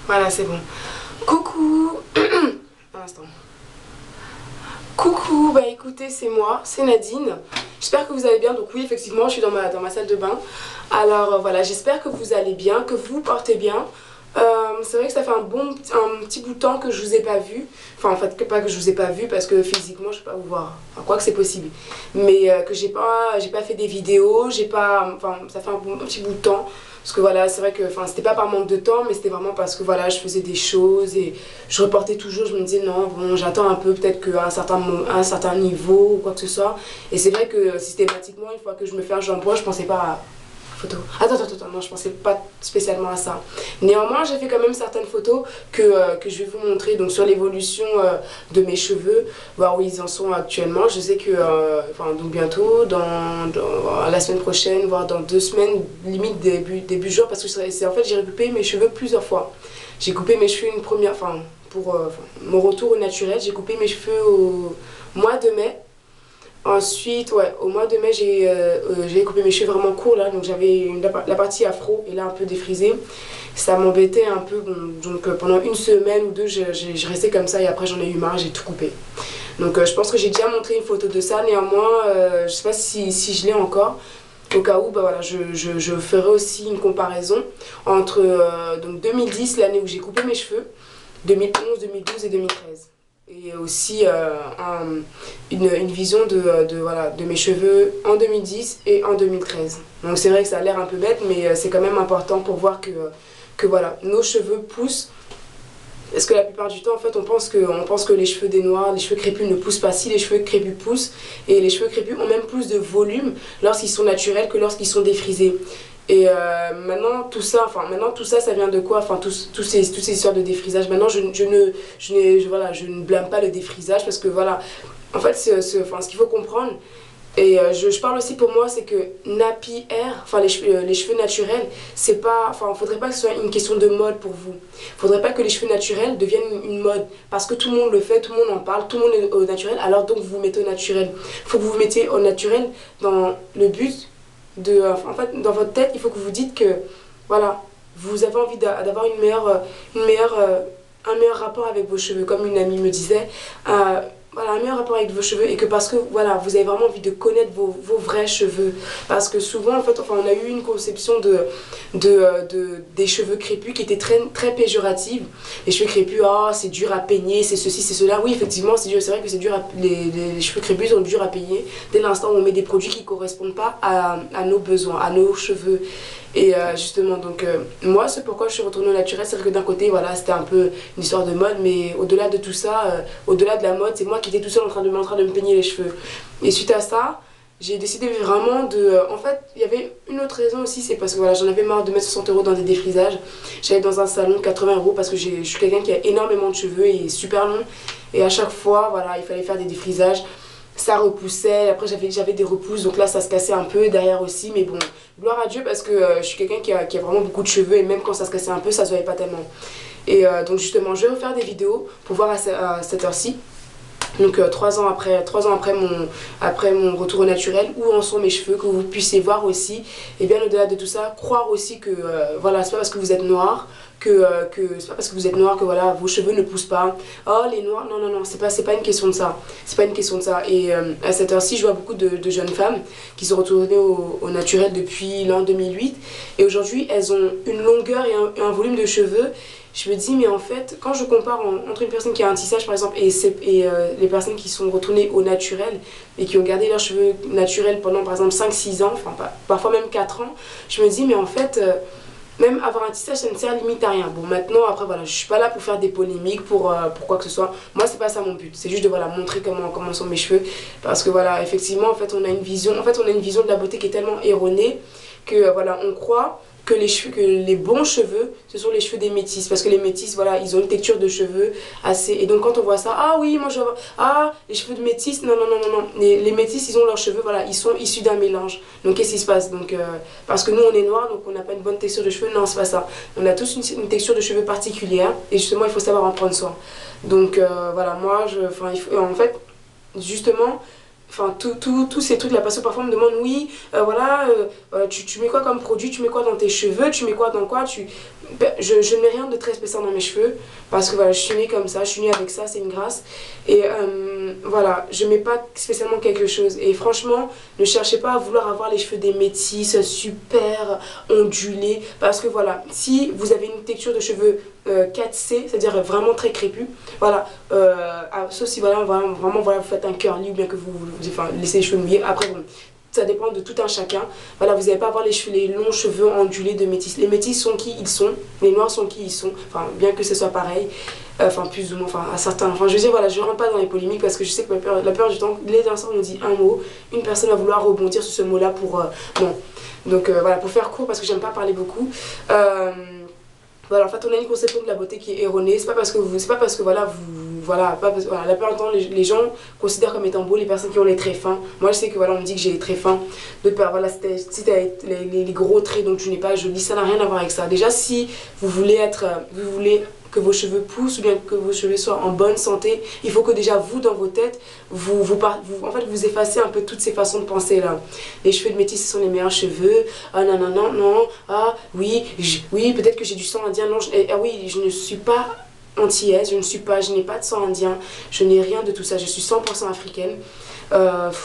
Voilà, c'est bon. Coucou. Un instant. Coucou, bah écoutez, c'est moi, c'est Nadine. J'espère que vous allez bien. Donc oui, effectivement, je suis dans ma salle de bain. Alors voilà, j'espère que vous allez bien, que vous portez bien. C'est vrai que ça fait un petit bout de temps que je vous ai pas vu. Enfin, en fait, pas que je vous ai pas vu parce que physiquement, je peux pas vous voir. Enfin, quoi que c'est possible. Mais que j'ai pas fait des vidéos, enfin, ça fait un petit bout de temps. Parce que voilà, c'est vrai que c'était pas par manque de temps, mais c'était vraiment parce que voilà, je faisais des choses et je reportais toujours. Je me disais non, bon, j'attends un peu, peut-être qu'à un certain niveau ou quoi que ce soit. Et c'est vrai que systématiquement, une fois que je me fais un shampoing, je pensais pas à photo. Attends, non, je pensais pas spécialement à ça. Néanmoins, j'ai fait quand même certaines photos que je vais vous montrer donc sur l'évolution de mes cheveux, voir où ils en sont actuellement. Je sais que donc bientôt, la semaine prochaine, voire dans 2 semaines, limite début juin, parce que en fait j'ai coupé mes cheveux plusieurs fois. J'ai coupé mes cheveux une première, pour mon retour au naturel, j'ai coupé mes cheveux au mois de mai. Ensuite, ouais, au mois de mai, j'ai coupé mes cheveux vraiment courts là, donc j'avais la partie afro et là un peu défrisée. Ça m'embêtait un peu, bon, donc pendant une semaine ou deux, je restais comme ça et après j'en ai eu marre, j'ai tout coupé. Donc je pense que j'ai déjà montré une photo de ça, néanmoins, je sais pas si je l'ai encore. Au cas où, bah voilà, je ferai aussi une comparaison entre donc 2010, l'année où j'ai coupé mes cheveux, 2011, 2012 et 2013. Et aussi une vision de mes cheveux en 2010 et en 2013. Donc c'est vrai que ça a l'air un peu bête, mais c'est quand même important pour voir que voilà, nos cheveux poussent. Parce que la plupart du temps, en fait, on pense que les cheveux des noirs, les cheveux crépus ne poussent pas. Si les cheveux crépus poussent, et les cheveux crépus ont même plus de volume lorsqu'ils sont naturels que lorsqu'ils sont défrisés. Et maintenant tout ça, ça vient de quoi? Enfin, toutes ces histoires de défrisage. Maintenant, je ne blâme pas le défrisage parce que voilà, en fait, ce qu'il faut comprendre. Et je parle aussi pour moi, c'est que nappy hair, enfin les cheveux naturels, c'est pas, enfin faudrait pas que ce soit une question de mode pour vous. Faudrait pas que les cheveux naturels deviennent une mode parce que tout le monde le fait, tout le monde en parle, tout le monde est au naturel, alors donc vous vous mettez au naturel. Faut que vous vous mettiez au naturel dans le but en fait, dans votre tête, il faut que vous dites que voilà, vous avez envie d'avoir un meilleur rapport avec vos cheveux, comme une amie me disait. Voilà, un meilleur rapport avec vos cheveux et que parce que voilà, vous avez vraiment envie de connaître vos vrais cheveux. Parce que souvent, en fait, on a eu une conception des cheveux crépus qui était très péjorative. Les cheveux crépus, oh, c'est dur à peigner, c'est ceci, c'est cela. Oui, effectivement, c'est vrai que c'est dur les cheveux crépus sont durs à peigner dès l'instant où on met des produits qui ne correspondent pas à nos besoins, à nos cheveux. Et justement, donc moi, c'est pourquoi je suis retournée au naturel. C'est vrai que d'un côté, voilà, c'était un peu une histoire de mode, mais au-delà de tout ça, au-delà de la mode, c'est moi qui étais tout seul en train de me peigner les cheveux. Et suite à ça, j'ai décidé vraiment de... en fait, il y avait une autre raison aussi, c'est parce que voilà, j'en avais marre de mettre 60 € dans des défrisages. J'allais dans un salon, 80 € parce que je suis quelqu'un qui a énormément de cheveux et super long. Et à chaque fois, voilà, il fallait faire des défrisages. Ça repoussait, après j'avais des repousses, donc là ça se cassait un peu derrière aussi, mais bon, gloire à Dieu parce que je suis quelqu'un qui a vraiment beaucoup de cheveux et même quand ça se cassait un peu, ça se voyait pas tellement. Et donc justement, je vais refaire des vidéos pour voir à cette heure-ci. Donc 3 ans après mon retour au naturel, où en sont mes cheveux, que vous puissiez voir aussi. Et bien au-delà de tout ça, croire aussi que voilà, c'est pas parce que vous êtes noir c'est pas parce que vous êtes noir que voilà, vos cheveux ne poussent pas. Oh les noirs, non, c'est pas une question de ça. C'est pas une question de ça. Et à cette heure-ci, je vois beaucoup de jeunes femmes qui sont retournées au naturel depuis l'an 2008. Et aujourd'hui, elles ont une longueur et un volume de cheveux. Je me dis, mais en fait, quand je compare entre une personne qui a un tissage par exemple et les personnes qui sont retournées au naturel et qui ont gardé leurs cheveux naturels pendant par exemple 5-6 ans, enfin parfois même 4 ans, je me dis, mais en fait, même avoir un tissage, ça ne sert limite à rien. Bon, maintenant, après, voilà, je suis pas là pour faire des polémiques, pour quoi que ce soit. Moi, c'est pas ça mon but. C'est juste de voilà, montrer comment sont mes cheveux. Parce que voilà, effectivement, en fait, on a une vision de la beauté qui est tellement erronée que voilà, on croit que les bons cheveux, ce sont les cheveux des métis. Parce que les métis, voilà, ils ont une texture de cheveux assez... Et donc quand on voit ça, ah oui, moi je vois... Ah, les cheveux de métis, non. Les métis, ils ont leurs cheveux, voilà, ils sont issus d'un mélange. Donc qu'est-ce qui se passe? Donc, parce que nous, on est noirs, donc on n'a pas une bonne texture de cheveux. Non, c'est pas ça. On a tous une texture de cheveux particulière. Et justement, il faut savoir en prendre soin. Donc voilà, moi, en fait, justement... enfin tous ces trucs là, parce que parfois on me demande oui, tu mets quoi comme produit, tu mets quoi dans tes cheveux, tu mets quoi dans quoi, je ne mets rien de très spécial dans mes cheveux, parce que voilà, je suis née comme ça, je suis née avec ça, c'est une grâce, et voilà, je mets pas spécialement quelque chose, et franchement, ne cherchez pas à vouloir avoir les cheveux des métis, super ondulés, parce que voilà, si vous avez une texture de cheveux 4C, c'est-à-dire vraiment très crépus, voilà, sauf si voilà, vraiment voilà, vous faites un curly ou bien que enfin, laissez les cheveux mouillés, après bon, ça dépend de tout un chacun. Voilà, vous n'allez pas avoir les longs cheveux ondulés de métis. Les métis sont qui ils sont, les noirs sont qui ils sont, enfin bien que ce soit pareil, enfin plus ou moins, enfin à certains, enfin je veux dire voilà, je rentre pas dans les polémiques parce que je sais que la plupart du temps, les danseurs on nous dit un mot, une personne va vouloir rebondir sur ce mot-là pour, bon, donc voilà, pour faire court parce que j'aime pas parler beaucoup. Voilà, en fait, on a une conception de la beauté qui est erronée. C'est pas parce que voilà, voilà, la plupart du temps, les gens considèrent comme étant beaux les personnes qui ont les traits fins. Moi, je sais que voilà, on me dit que j'ai les traits fins. D'autres, voilà, si t'as les gros traits donc tu n'es pas jolie, ça n'a rien à voir avec ça. Déjà, si vous voulez que vos cheveux poussent ou bien que vos cheveux soient en bonne santé, il faut que déjà vous, dans vos têtes, en fait, vous effacez un peu toutes ces façons de penser là. Les cheveux de métis, ce sont les meilleurs cheveux. Ah non, non, non, non. Ah oui, oui, peut-être que j'ai du sang indien. Non, ah oui, je ne suis pas antillaise, je n'ai pas de sang indien, je n'ai rien de tout ça, je suis 100% africaine.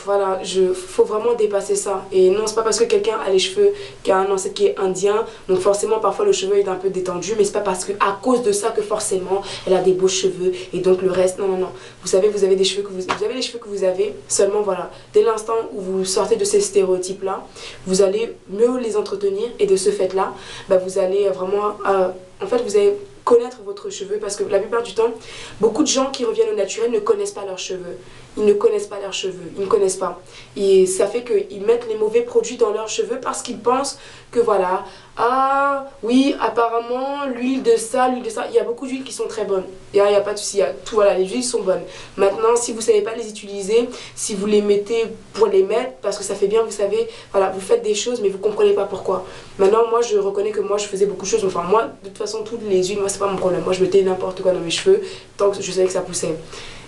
Voilà, faut vraiment dépasser ça. Et non, c'est pas parce que quelqu'un a les cheveux, qui a un ancêtre qui est indien, donc forcément parfois le cheveu est un peu détendu, mais c'est pas parce que à cause de ça que forcément elle a des beaux cheveux et donc le reste, non, non, non. Vous savez, vous avez des cheveux vous avez les cheveux que vous avez, seulement voilà, dès l'instant où vous sortez de ces stéréotypes là, vous allez mieux les entretenir et de ce fait là, bah, vous allez vraiment, en fait, vous allez connaître votre cheveu parce que la plupart du temps, beaucoup de gens qui reviennent au naturel ne connaissent pas leurs cheveux. Ils ne connaissent pas leurs cheveux, ils ne connaissent pas. Et ça fait qu'ils mettent les mauvais produits dans leurs cheveux parce qu'ils pensent que voilà, ah oui, apparemment, l'huile de ça, il y a beaucoup d'huiles qui sont très bonnes. Il y a pas de souci, tout, voilà, les huiles sont bonnes. Maintenant, si vous ne savez pas les utiliser, si vous les mettez pour les mettre, parce que ça fait bien, vous savez, voilà, vous faites des choses, mais vous ne comprenez pas pourquoi. Maintenant, moi, je reconnais que moi, je faisais beaucoup de choses. Enfin, moi, de toute façon, toutes les huiles, moi, c'est pas mon problème. Moi, je mettais n'importe quoi dans mes cheveux, tant que je savais que ça poussait.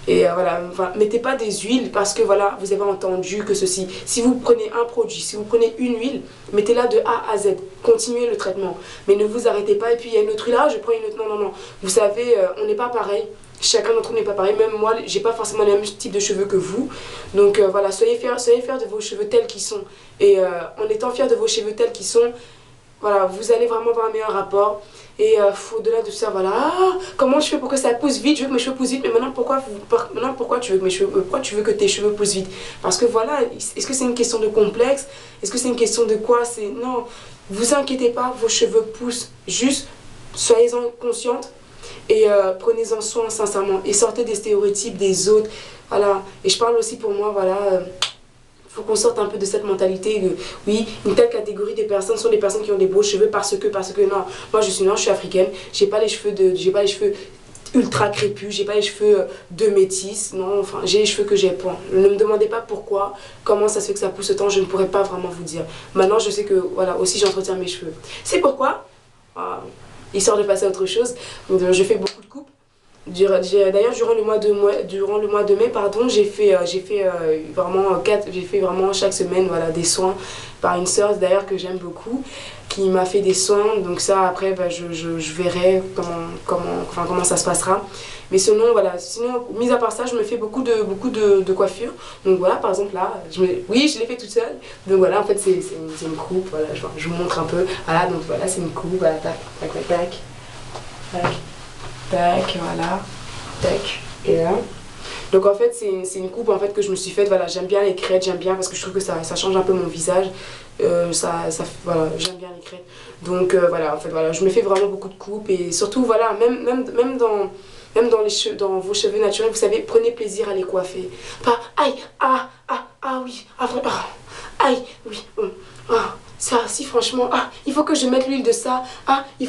Et voilà, enfin, mettez pas des huiles parce que voilà, vous avez entendu que ceci. Si vous prenez un produit, si vous prenez une huile, mettez-la de A à Z. Continuez le traitement. Mais ne vous arrêtez pas et puis il y a une autre huile, je prends une autre. Non, non, non. Vous savez, on n'est pas pareil. Chacun d'entre nous n'est pas pareil. Même moi, j'ai pas forcément le même type de cheveux que vous. Donc voilà, soyez fiers de vos cheveux tels qu'ils sont. Et en étant fiers de vos cheveux tels qu'ils sont, voilà, vous allez vraiment avoir un meilleur rapport. Et au-delà de ça, voilà, comment je fais pour que ça pousse vite? Je veux que mes cheveux poussent vite, mais maintenant pourquoi tu veux que pourquoi tu veux que tes cheveux poussent vite? Parce que voilà, est-ce que c'est une question de complexe? Est-ce que c'est une question de quoi? Non, vous inquiétez pas, vos cheveux poussent. Juste, soyez-en consciente et prenez-en soin sincèrement. Et sortez des stéréotypes des autres. Voilà, et je parle aussi pour moi, voilà. Faut qu'on sorte un peu de cette mentalité de oui, une telle catégorie de personnes sont des personnes qui ont des beaux cheveux parce que non, moi je suis noire, je suis africaine, j'ai pas les cheveux ultra crépus, j'ai pas les cheveux de métis, non, enfin j'ai les cheveux que j'ai, point. Ne me demandez pas pourquoi, comment ça se fait que ça pousse autant, je ne pourrais pas vraiment vous dire. Maintenant je sais que voilà, aussi j'entretiens mes cheveux. C'est pourquoi, histoire de passer à autre chose, je fais beaucoup de coupes. D'ailleurs durant le mois de mai pardon, j'ai fait vraiment chaque semaine voilà, des soins par une sœur d'ailleurs que j'aime beaucoup qui m'a fait des soins, donc ça après bah, je verrai comment ça se passera, mais sinon voilà, mis à part ça je me fais beaucoup de coiffures, donc voilà par exemple là oui je l'ai fait toute seule, donc voilà en fait c'est une coupe, voilà je vous montre un peu, voilà donc voilà c'est une coupe, voilà tac tac tac tac tac tac, voilà, tac, et là. Donc en fait c'est une coupe en fait que je me suis faite, voilà, j'aime bien les crêtes, j'aime bien parce que je trouve que ça change un peu mon visage, voilà, j'aime bien les crêtes. Donc voilà, en fait voilà, je me fais vraiment beaucoup de coupes et surtout voilà, même dans vos cheveux naturels, vous savez, prenez plaisir à les coiffer. Pas aïe, oui, vraiment, aïe, oui, ça, si franchement, il faut que je mette l'huile de ça, si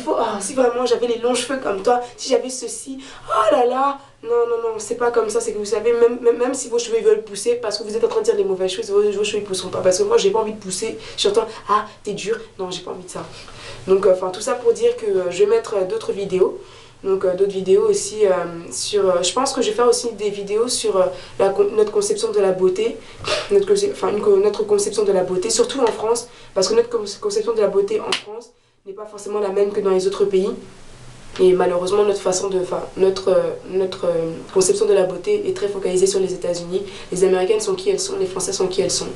vraiment j'avais les longs cheveux comme toi, si j'avais ceci, oh là là, non, c'est pas comme ça, c'est que vous savez, même si vos cheveux veulent pousser, parce que vous êtes en train de dire des mauvaises choses, vos cheveux ne pousseront pas, parce que moi j'ai pas envie de pousser, j'entends, t'es dur, non, j'ai pas envie de ça. Donc, enfin, tout ça pour dire que je vais mettre d'autres vidéos, Donc d'autres vidéos aussi sur... je pense que je vais faire aussi des vidéos sur notre conception de la beauté, notre conception de la beauté, surtout en France, parce que notre conception de la beauté en France n'est pas forcément la même que dans les autres pays. Et malheureusement, notre conception de la beauté est très focalisée sur les États-Unis. Les Américaines sont qui elles sont, les Français sont qui elles sont.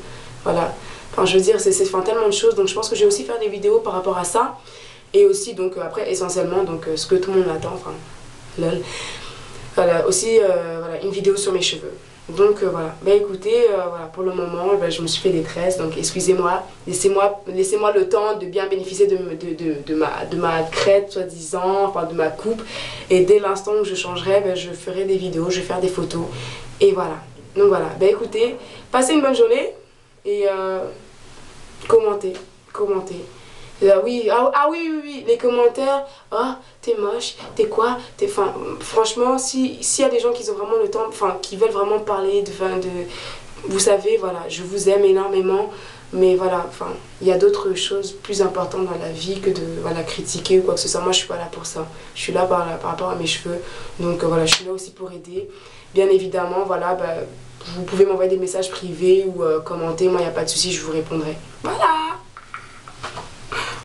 Voilà. Enfin, je veux dire, c'est tellement de choses. Donc je pense que je vais aussi faire des vidéos par rapport à ça. Et aussi, donc après, essentiellement, donc, ce que tout le monde attend, enfin, lol. Voilà, aussi, voilà, une vidéo sur mes cheveux. Donc voilà, bah écoutez, voilà, pour le moment, bah, je me suis fait des tresses, donc excusez-moi, laissez-moi le temps de bien bénéficier de ma crête, soi-disant, enfin de ma coupe. Et dès l'instant où je changerai, bah, je ferai des vidéos, je vais faire des photos. Et voilà, donc voilà, bah écoutez, passez une bonne journée et commentez. Oui, oui, les commentaires, ah, t'es moche, t'es quoi, enfin, franchement, s'il y a des gens qui ont vraiment le temps, enfin, qui veulent vraiment parler vous savez, voilà, je vous aime énormément, mais voilà, enfin, il y a d'autres choses plus importantes dans la vie que de, voilà, critiquer ou quoi que ce soit. Moi, je suis pas là pour ça, je suis là par rapport à mes cheveux, donc voilà, je suis là aussi pour aider. Bien évidemment, voilà, bah, vous pouvez m'envoyer des messages privés ou commenter, moi, il n'y a pas de souci, je vous répondrai. Voilà!